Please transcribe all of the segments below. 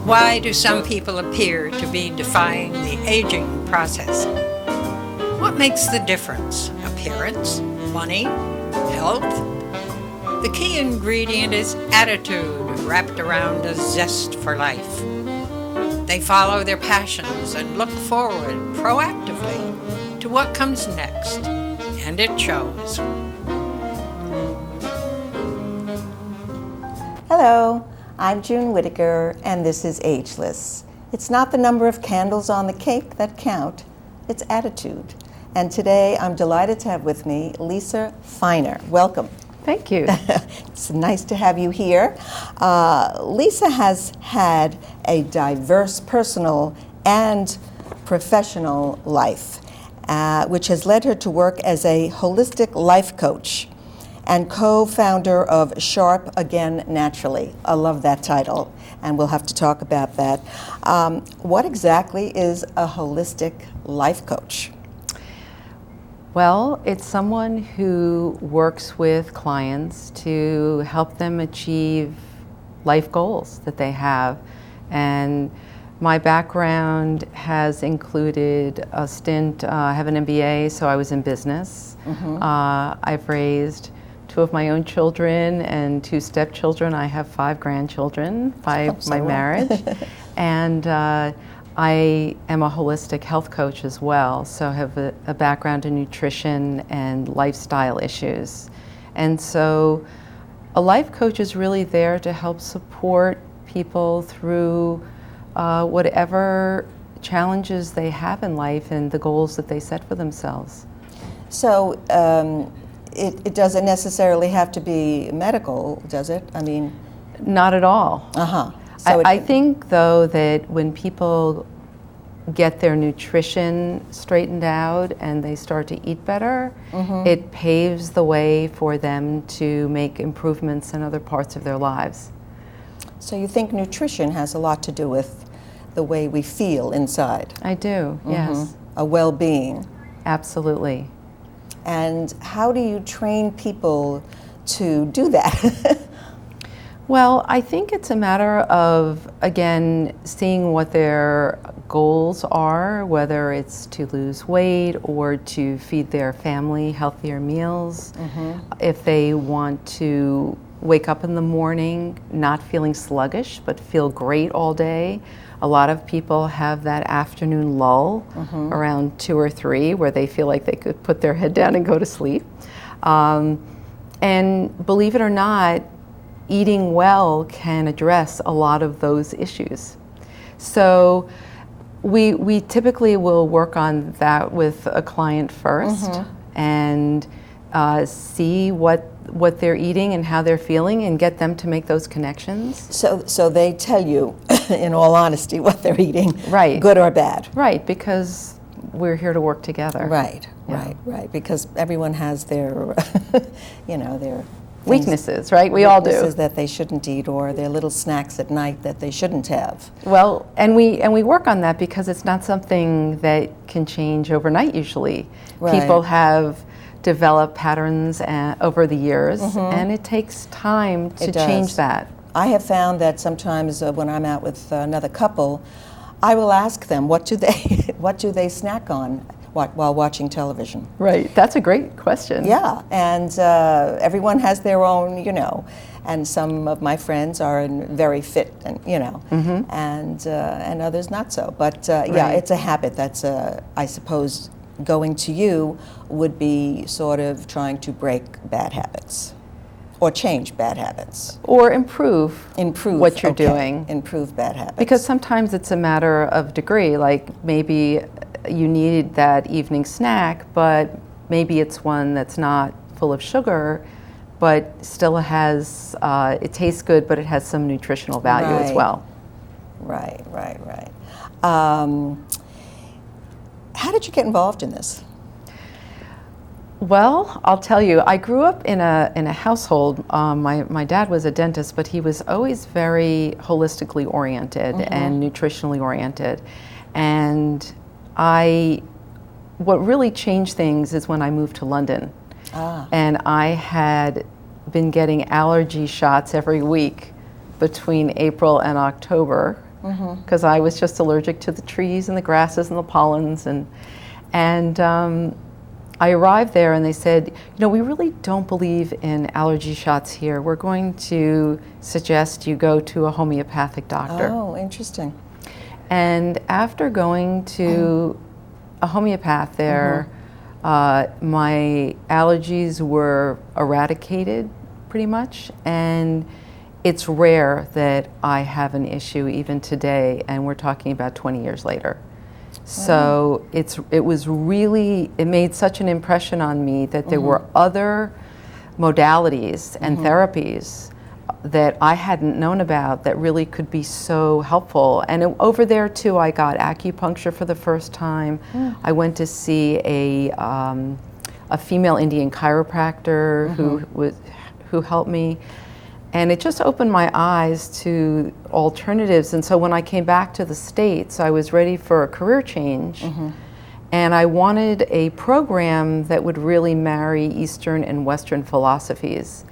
Why do some people appear to be defying the aging process? What makes the difference? Appearance? Money? Health? The key ingredient is attitude wrapped around a zest for life. They follow their passions and look forward proactively to what comes next, and it shows. Hello, I'm June Whitaker, and this is Ageless. It's not the number of candles on the cake that count, it's attitude. And today I'm delighted to have with me Lisa Feiner. Welcome. Thank you. It's nice to have you here. Lisa has had a diverse personal and professional life, which has led her to work as a holistic life coach and co-founder of Sharp Again Naturally. I love that title, and we'll have to talk about that. What exactly is a holistic life coach? Well, it's someone who works with clients to help them achieve life goals that they have. And my background has included a stint, I have an MBA, so I was in business. Mm-hmm. I've raised 2 of my own children and 2 stepchildren. I have 5 grandchildren by my marriage. And I am a holistic health coach as well, so I have a background in nutrition and lifestyle issues. And so a life coach is really there to help support people through whatever challenges they have in life and the goals that they set for themselves. So it doesn't necessarily have to be medical, does it? I mean, not at all. Uh-huh. So I think, though, that when people get their nutrition straightened out and they start to eat better, mm-hmm. it paves the way for them to make improvements in other parts of their lives. So you think nutrition has a lot to do with the way we feel inside? I do, mm-hmm. yes. A well-being. Absolutely. And how do you train people to do that? Well, I think it's a matter of, again, seeing what their goals are, whether it's to lose weight or to feed their family healthier meals. Mm-hmm. If they want to wake up in the morning not feeling sluggish, but feel great all day. A lot of people have that afternoon lull mm-hmm. around 2 or 3 where they feel like they could put their head down and go to sleep. And believe it or not, eating well can address a lot of those issues. So we typically will work on that with a client first mm-hmm. and see what they're eating and how they're feeling and get them to make those connections. So they tell you, in all honesty, what they're eating, right. Good or bad. Right, because we're here to work together. Right, yeah. right, because everyone has their, their weaknesses, right? We all do. Weaknesses that they shouldn't eat, or their little snacks at night that they shouldn't have. Well, and we work on that because it's not something that can change overnight usually. Right. People have developed patterns over the years, mm-hmm. and it takes time to change that. I have found that sometimes when I'm out with another couple, I will ask them, what do they snack on while watching television? Right, that's a great question. Yeah, and everyone has their own, and some of my friends are very fit, and mm-hmm. and others not so. But right. Yeah, it's a habit. That's I suppose going to you would be sort of trying to break bad habits, or change bad habits, or improve what you're doing. Improve bad habits. Because sometimes it's a matter of degree. Like maybe you need that evening snack, but maybe it's one that's not full of sugar, but still has, it tastes good, but it has some nutritional value as well. Right. How did you get involved in this? Well, I'll tell you, I grew up in a household. My dad was a dentist, but he was always very holistically oriented mm-hmm. and nutritionally oriented. And what really changed things is when I moved to London. And I had been getting allergy shots every week between April and October. because I was just allergic to the trees and the grasses and the pollens. And I arrived there and they said, we really don't believe in allergy shots here. We're going to suggest you go to a homeopathic doctor. Oh, interesting. And after going to a homeopath there, my allergies were eradicated pretty much, and it's rare that I have an issue even today, and we're talking about 20 years later. So it made such an impression on me that there were other modalities and therapies that I hadn't known about that really could be so helpful. And over there too, I got acupuncture for the first time. I went to see a female Indian chiropractor who helped me. And it just opened my eyes to alternatives. And so when I came back to the States, I was ready for a career change. And I wanted a program that would really marry Eastern and Western philosophies.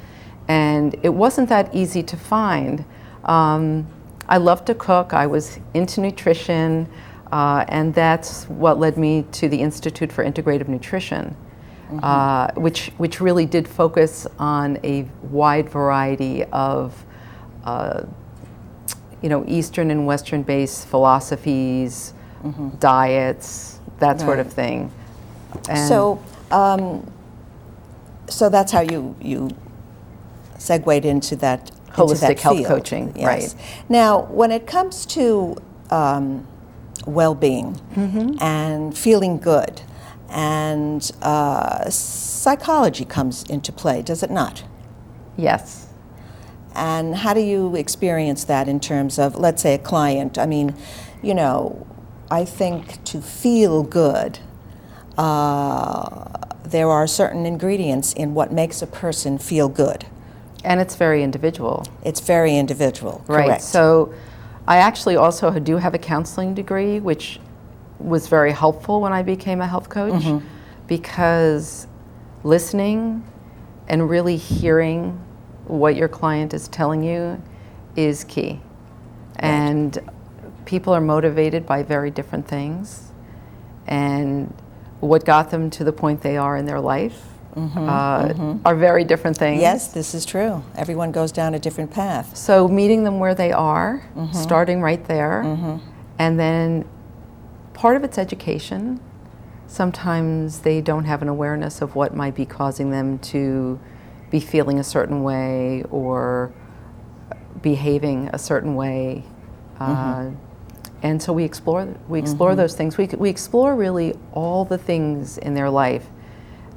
And it wasn't that easy to find. I love to cook. I was into nutrition. And that's what led me to the Institute for Integrative Nutrition. Which really did focus on a wide variety of Eastern and Western-based philosophies, diets, that sort of thing. And so that's how you segued into that holistic health field. Coaching, Yes. right? Now, when it comes to well-being and feeling good, and psychology comes into play, does it not? Yes. And how do you experience that in terms of, let's say, a client? I mean, I think to feel good, there are certain ingredients in what makes a person feel good. And it's very individual. It's very individual, Right. correct. So I actually also do have a counseling degree, which was very helpful when I became a health coach, because listening and really hearing what your client is telling you is key. And people are motivated by very different things, and what got them to the point they are in their life are very different things. Yes, this is true. Everyone goes down a different path. So meeting them where they are, starting right there, and then part of it's education. Sometimes they don't have an awareness of what might be causing them to be feeling a certain way or behaving a certain way. And so we explore those things. We explore really all the things in their life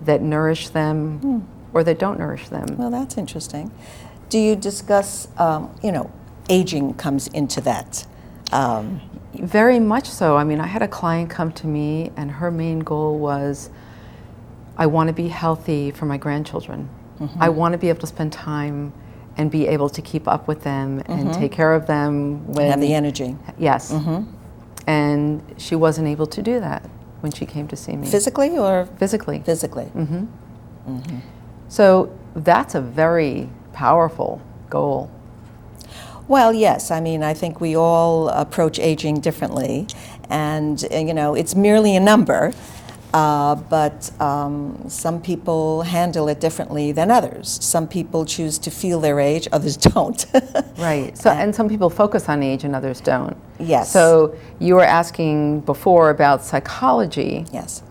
that nourish them or that don't nourish them. Well, that's interesting. Do you discuss, aging comes into that? Very much so. I mean, I had a client come to me and her main goal was, I want to be healthy for my grandchildren. I want to be able to spend time and be able to keep up with them and take care of them when... Have the energy. Yes. And she wasn't able to do that when she came to see me. Physically or? Physically. Physically. So that's a very powerful goal. Well, yes. I mean, I think we all approach aging differently, and it's merely a number, but some people handle it differently than others. Some people choose to feel their age, others don't. Right. So, and some people focus on age and others don't. Yes. So you were asking before about psychology. Yes.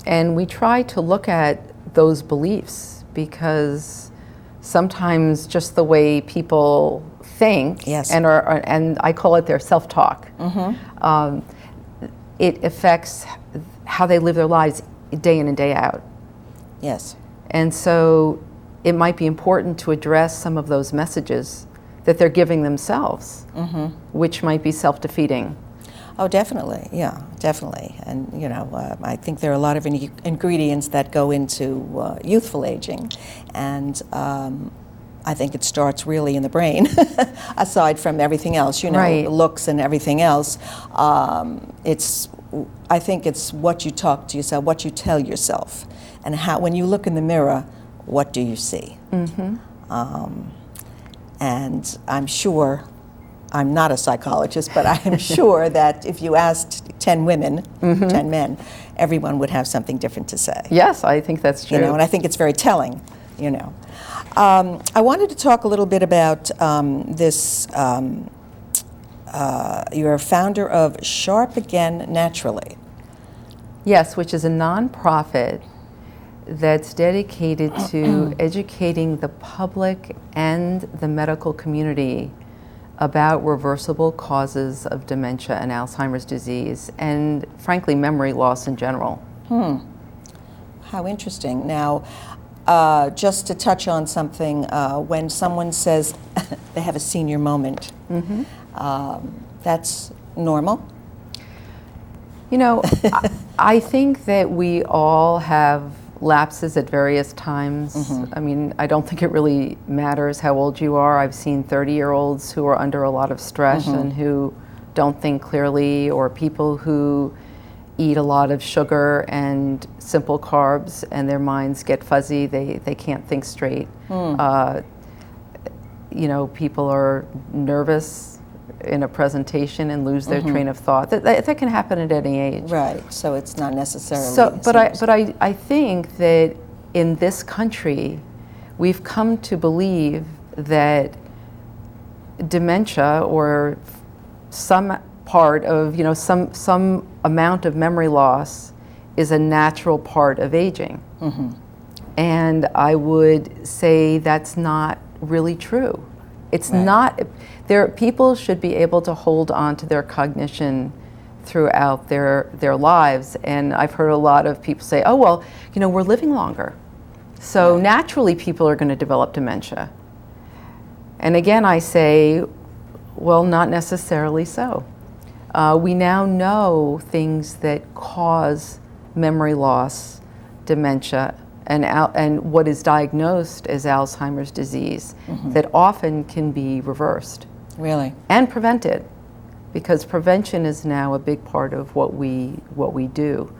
And we try to look at those beliefs because sometimes just the way people think, yes, and I call it their self-talk, it affects how they live their lives day in and day out. Yes. And so it might be important to address some of those messages that they're giving themselves, which might be self-defeating. Oh, definitely. Yeah, definitely. And, I think there are a lot of ingredients that go into youthful aging. And I think it starts really in the brain, aside from everything else, Right. looks and everything else. I think it's what you talk to yourself, what you tell yourself, and how, when you look in the mirror, what do you see? And I'm sure I'm not a psychologist, but I am sure that if you asked 10 women, 10 men, everyone would have something different to say. Yes, I think that's true. You know, and I think it's very telling, you know. I wanted to talk a little bit about this. You're a founder of Sharp Again Naturally. Yes, which is a nonprofit that's dedicated to educating the public and the medical community about reversible causes of dementia and Alzheimer's disease, and frankly, memory loss in general. How interesting. Now, just to touch on something, when someone says they have a senior moment, that's normal? You know, I think that we all have lapses at various times. I mean, I don't think it really matters how old you are. I've seen 30-year-olds who are under a lot of stress and who don't think clearly, or people who eat a lot of sugar and simple carbs and their minds get fuzzy, they can't think straight. You know, people are nervous in a presentation and lose their train of thought. That can happen at any age. Right, so it's not necessarily... So, but I think that in this country, we've come to believe that dementia, or some part of, you know, some amount of memory loss, is a natural part of aging. And I would say that's not really true. It's not. People should be able to hold on to their cognition throughout their lives. And I've heard a lot of people say, oh, well, you know, we're living longer, so naturally people are going to develop dementia. And again, I say, well, not necessarily so. We now know things that cause memory loss, dementia, and what is diagnosed as Alzheimer's disease, that often can be reversed. Really? And prevented, because prevention is now a big part of what we do.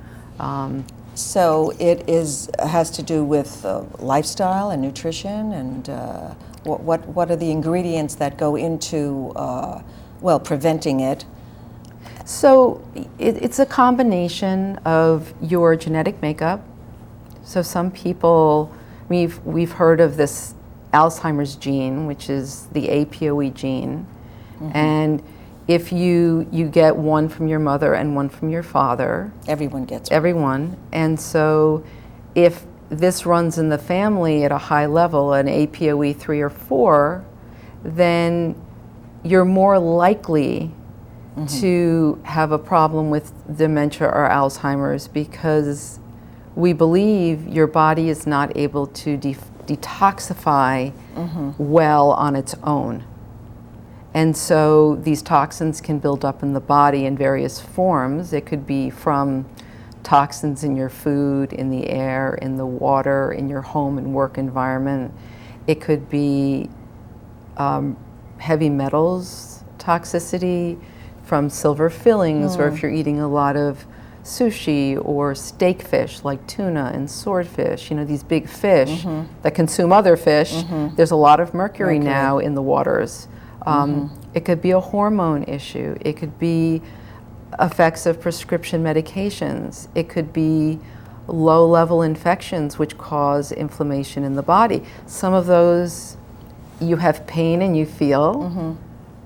So it has to do with lifestyle and nutrition, and what are the ingredients that go into preventing it? So it's a combination of your genetic makeup. So some people, we've heard of this Alzheimer's gene, which is the APOE gene, and if you get one from your mother and one from your father, everyone gets one. Everyone, and so if this runs in the family at a high level, an APOE 3 or 4, then you're more likely to have a problem with dementia or Alzheimer's, because we believe your body is not able to detoxify well on its own. And so these toxins can build up in the body in various forms. It could be from toxins in your food, in the air, in the water, in your home and work environment. It could be heavy metals toxicity from silver fillings, or if you're eating a lot of sushi or steak fish like tuna and swordfish, you know, these big fish that consume other fish, there's a lot of mercury now in the waters. It could be a hormone issue. It could be effects of prescription medications. It could be low-level infections which cause inflammation in the body. Some of those you have pain and you feel,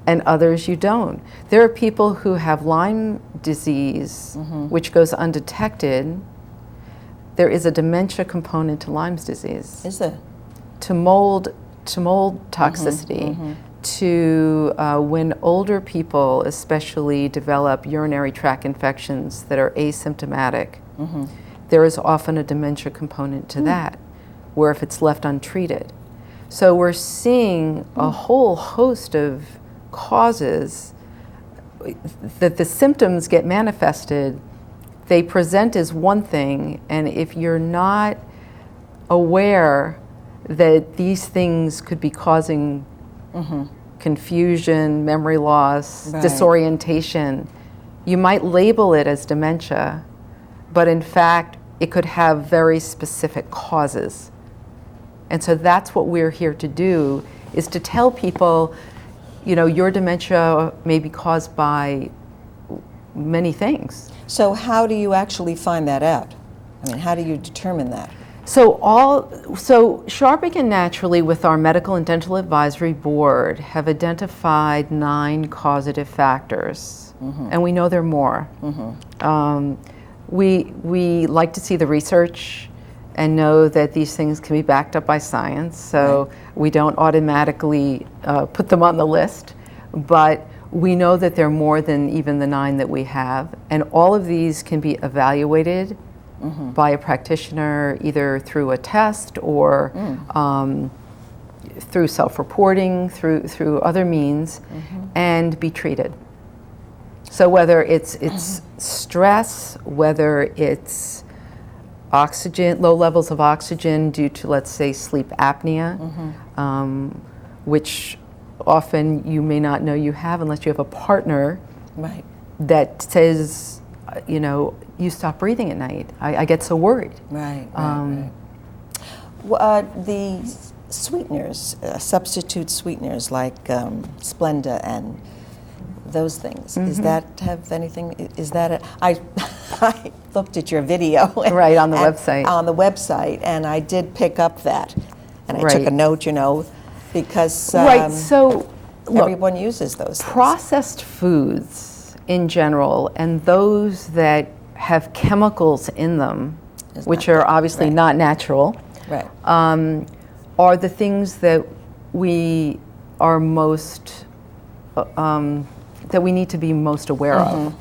and others you don't. There are people who have Lyme disease, which goes undetected. There is a dementia component to Lyme's disease. Is there? To mold toxicity, to when older people especially develop urinary tract infections that are asymptomatic, there is often a dementia component to that, where if it's left untreated. So we're seeing a whole host of causes that the symptoms get manifested. They present as one thing, and if you're not aware that these things could be causing confusion, memory loss, disorientation, you might label it as dementia, but in fact it could have very specific causes. And so that's what we're here to do, is to tell people your dementia may be caused by many things. So how do you actually find that out? I mean, how do you determine that? So Sharping and Naturally, with our Medical and Dental Advisory Board, have identified 9 causative factors, and we know there are more. We like to see the research and know that these things can be backed up by science, so we don't automatically put them on the list, but we know that there are more than even the 9 that we have, and all of these can be evaluated by a practitioner, either through a test or through self-reporting, through other means, and be treated. So whether it's stress, whether it's oxygen, low levels of oxygen due to, let's say, sleep apnea, which often you may not know you have unless you have a partner that says, you stop breathing at night. I get so worried. The sweeteners, substitute sweeteners like Splenda and those things, is that have anything, is that I looked at your video. Right, on the website. On the website, and I did pick up that. And I took a note, because so look, everyone uses those things. Processed foods in general, and those that have chemicals in them, which are obviously not natural, are the things that we are most that we need to be most aware of.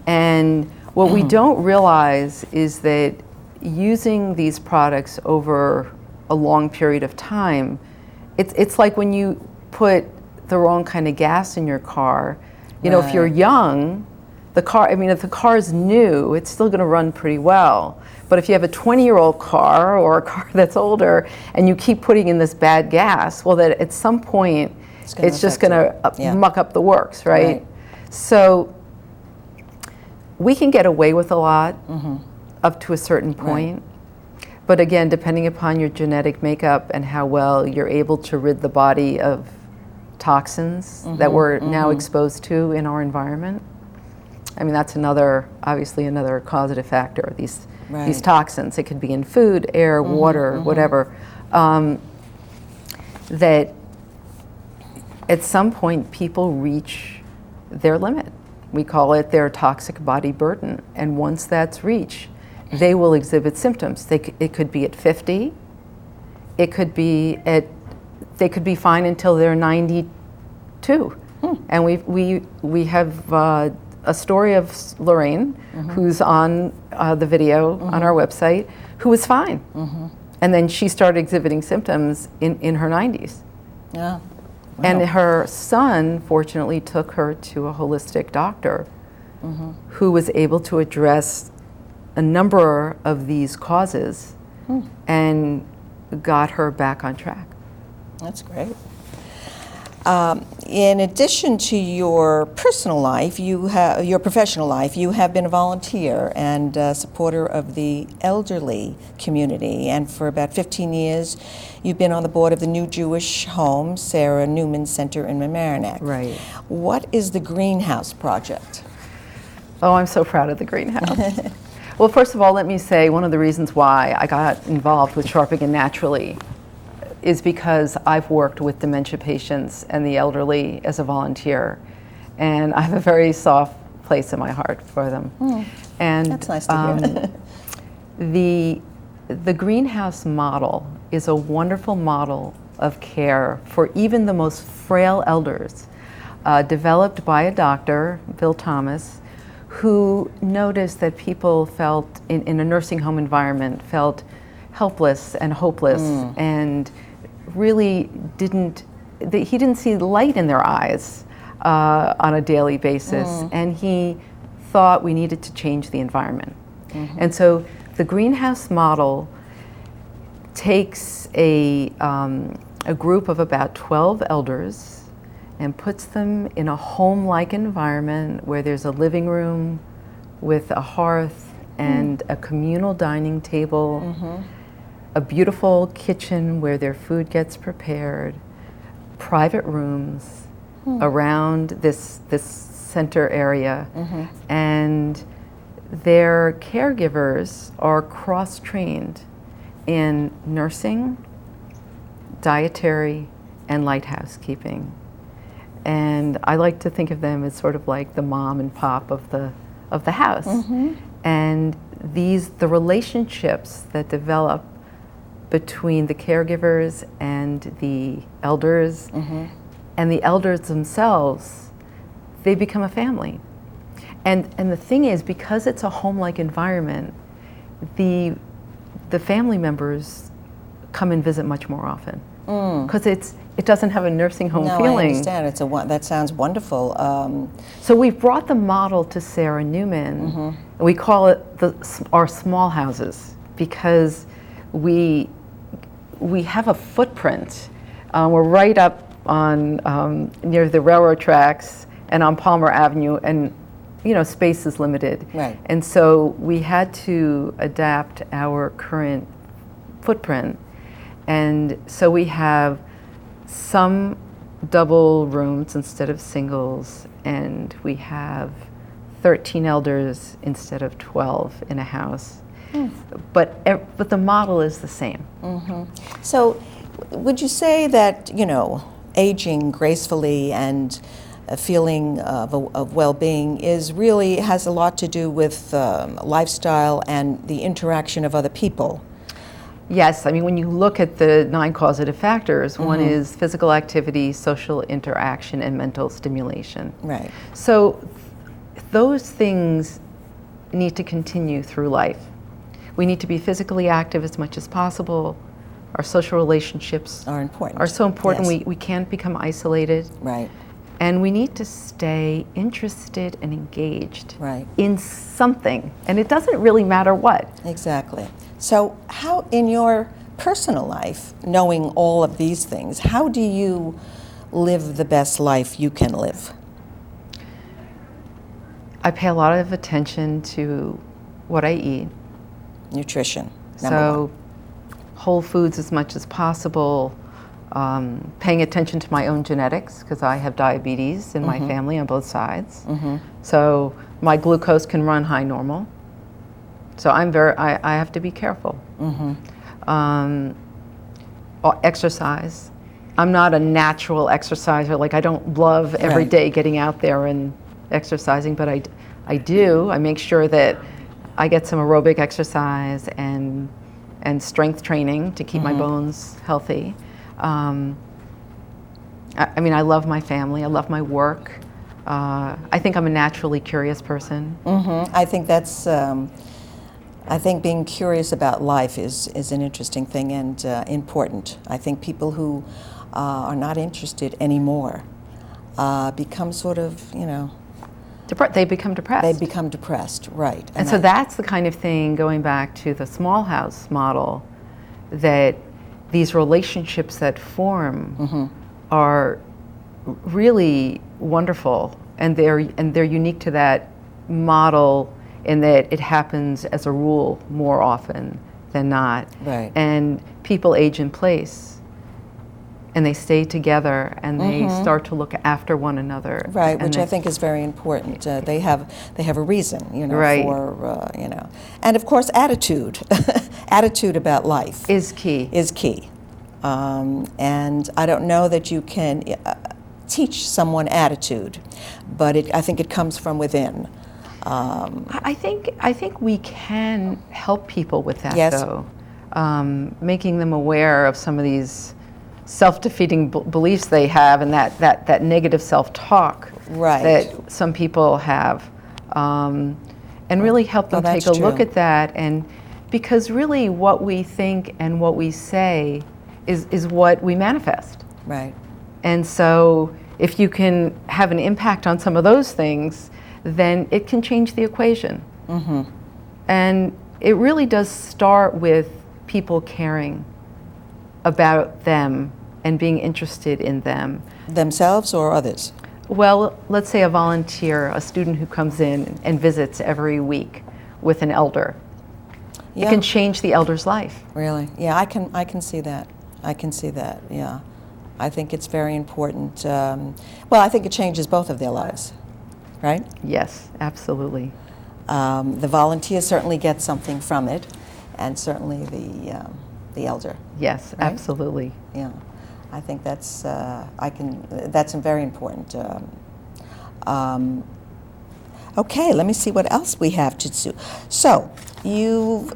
And what we don't realize is that using these products over a long period of time, it's like when you put the wrong kind of gas in your car. If you're young, if the car is new, it's still going to run pretty well. But if you have a 20-year-old car or a car that's older and you keep putting in this bad gas, well, that at some point it's just going to muck up the works, right? So we can get away with a lot up to a certain point. But again, depending upon your genetic makeup and how well you're able to rid the body of toxins that we're now exposed to in our environment. I mean, that's obviously another causative factor, these toxins. It could be in food, air, water, whatever. That at some point people reach their limit. We call it their toxic body burden. And once that's reached, they will exhibit symptoms. It could be at 50. It could be they could be fine until they're 92. And we have a story of Lorraine, who's on the video on our website, who was fine. And then she started exhibiting symptoms in her 90s. Yeah. Wow. And her son, fortunately, took her to a holistic doctor who was able to address a number of these causes and got her back on track. That's great. In addition to your personal life, your professional life, you have been a volunteer and a supporter of the elderly community. And for about 15 years, you've been on the board of the New Jewish Home, Sarah Newman Center in Mamaroneck. Right. What is the Greenhouse Project? Oh, I'm so proud of the Greenhouse. Well, first of all, let me say one of the reasons why I got involved with Sharping and Naturally is because I've worked with dementia patients and the elderly as a volunteer, and I have a very soft place in my heart for them. And that's nice to hear. The Greenhouse model is a wonderful model of care for even the most frail elders, developed by a doctor, Bill Thomas, who noticed that people felt in a nursing home environment felt helpless and hopeless and really he didn't see light in their eyes on a daily basis, and he thought we needed to change the environment. And so the Greenhouse model takes a group of about 12 elders and puts them in a home-like environment where there's a living room with a hearth and a communal dining table, a beautiful kitchen where their food gets prepared, private rooms, around this center area, and their caregivers are cross-trained in nursing, dietary, and light housekeeping. And I like to think of them as sort of like the mom and pop of the house. And the relationships that develop between the caregivers and the elders, and the elders themselves, they become a family. And the thing is, because it's a home-like environment, the family members come and visit much more often, because it doesn't have a nursing home feeling. I understand. That sounds wonderful. So we've brought the model to Sarah Newman, and we call it our small houses, because we have a footprint. We're right up on near the railroad tracks and on Palmer Avenue, and space is limited. Right. And so we had to adapt our current footprint. And so we have some double rooms instead of singles, and we have 13 elders instead of 12 in a house. But the model is the same. So would you say that, aging gracefully and a feeling of well-being has a lot to do with lifestyle and the interaction of other people? Yes, I mean, when you look at the 9 causative factors, one is physical activity, social interaction, and mental stimulation. Right. So those things need to continue through life. We need to be physically active as much as possible. Our social relationships Are important. are so important. Yes. We can't become isolated. Right. And we need to stay interested and engaged Right. in something. And it doesn't really matter what. Exactly. So how, in your personal life, knowing all of these things, how do you live the best life you can live? I pay a lot of attention to what I eat. Nutrition, number So one. whole foods as much as possible, paying attention to my own genetics, because I have diabetes in my family on both sides. So my glucose can run high normal. So I have to be careful. Exercise. I'm not a natural exerciser. Like, I don't love every Right. day getting out there and exercising, but I do. I make sure that I get some aerobic exercise and strength training to keep my bones healthy. I mean, I love my family. I love my work. I think I'm a naturally curious person. I think that's. I think being curious about life is an interesting thing and important. I think people who are not interested anymore become sort of, They become depressed. they become depressed, right? And so that's the kind of thing, going back to the small house model, that these relationships that form are really wonderful, and they're unique to that model in that it happens as a rule more often than not. Right. And people age in place, and they stay together, and they start to look after one another. Right, and which I think is very important. They have a reason, Right. for and of course attitude, attitude about life is key. is key. And I don't know that you can teach someone attitude, but I think it comes from within. I think we can help people with that, Yes. though, making them aware of some of these self-defeating beliefs they have, and that negative self-talk Right. that some people have, and really help them take a that's look true. at that. And because really what we think and what we say is what we manifest. Right. And so if you can have an impact on some of those things, then it can change the equation. And it really does start with people caring about them and being interested in them. Themselves or others? Well, let's say a volunteer, a student who comes in and visits every week with an elder. Yeah. It can change the elder's life. Really? Yeah, I can see that. I can see that. Yeah. I think it's very important. Well, I think it changes both of their lives, right? Yes, absolutely. The volunteer certainly gets something from it, and certainly the elder. Yes, right? absolutely. Yeah, I think that's that's very important. Okay, let me see what else we have to do. So you've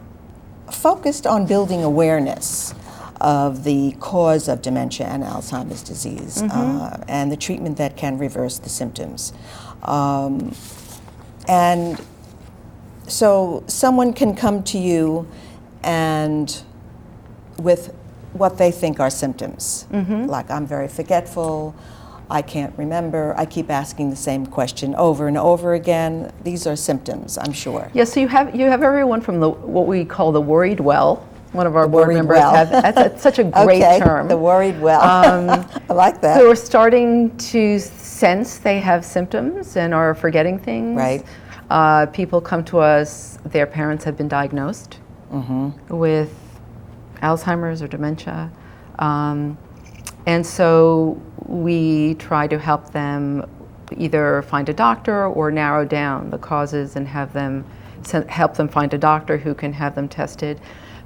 focused on building awareness of the cause of dementia and Alzheimer's disease, and the treatment that can reverse the symptoms. And so someone can come to you and with what they think are symptoms, like I'm very forgetful, I can't remember, I keep asking the same question over and over again. These are symptoms, I'm sure. Yes, so you have everyone from what we call the worried well. One of our board worried members well. that's such a great Okay, term. the worried well. I like that. Who are starting to sense they have symptoms and are forgetting things. Right. People come to us, their parents have been diagnosed with Alzheimer's or dementia. And so we try to help them either find a doctor or narrow down the causes and help them find a doctor who can have them tested.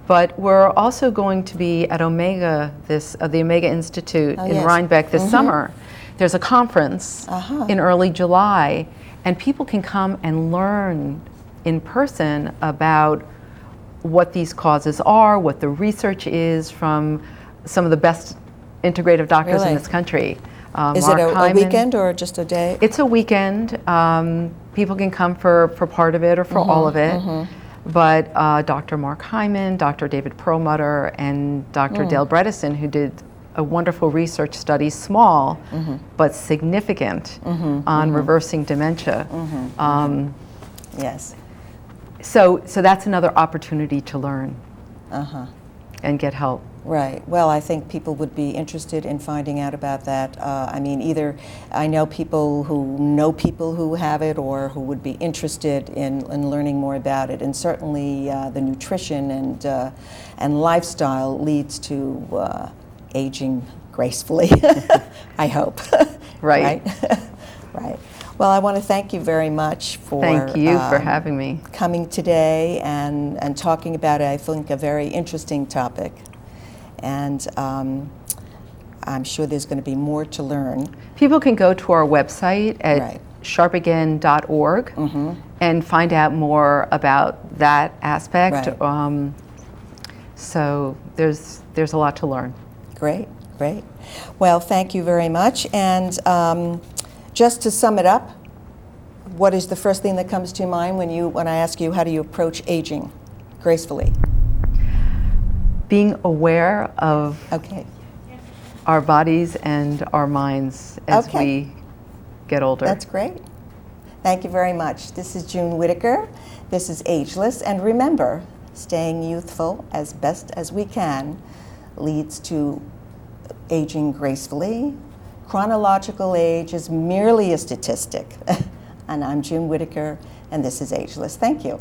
But we're also going to be at Omega, the Omega Institute in yes. Rhinebeck this summer. There's a conference in early July, and people can come and learn in person about what these causes are, what the research is from some of the best integrative doctors in this country. Is it a weekend or just a day? It's a weekend. People can come for part of it or for all of it. But Dr. Mark Hyman, Dr. David Perlmutter, and Dr. Dale Bredesen, who did a wonderful research study, small but significant, on reversing dementia. Yes. So that's another opportunity to learn and get help. Right. Well, I think people would be interested in finding out about that. I mean, either I know people who have it or who would be interested in learning more about it. And certainly the nutrition and lifestyle leads to aging gracefully, I hope. Right. Right. Well, I want to thank you very much for Thank you for having me. Coming today and talking about, I think, a very interesting topic. And I'm sure there's going to be more to learn. People can go to our website at sharpagain.org and find out more about that aspect. Right. So there's a lot to learn. Great, great. Well, thank you very much. And just to sum it up, what is the first thing that comes to your mind when I ask you how do you approach aging gracefully? Being aware of our bodies and our minds as we get older. That's great. Thank you very much. This is June Whitaker. This is Ageless. And remember, staying youthful as best as we can leads to aging gracefully. Chronological age is merely a statistic. And I'm June Whitaker, and this is Ageless. Thank you.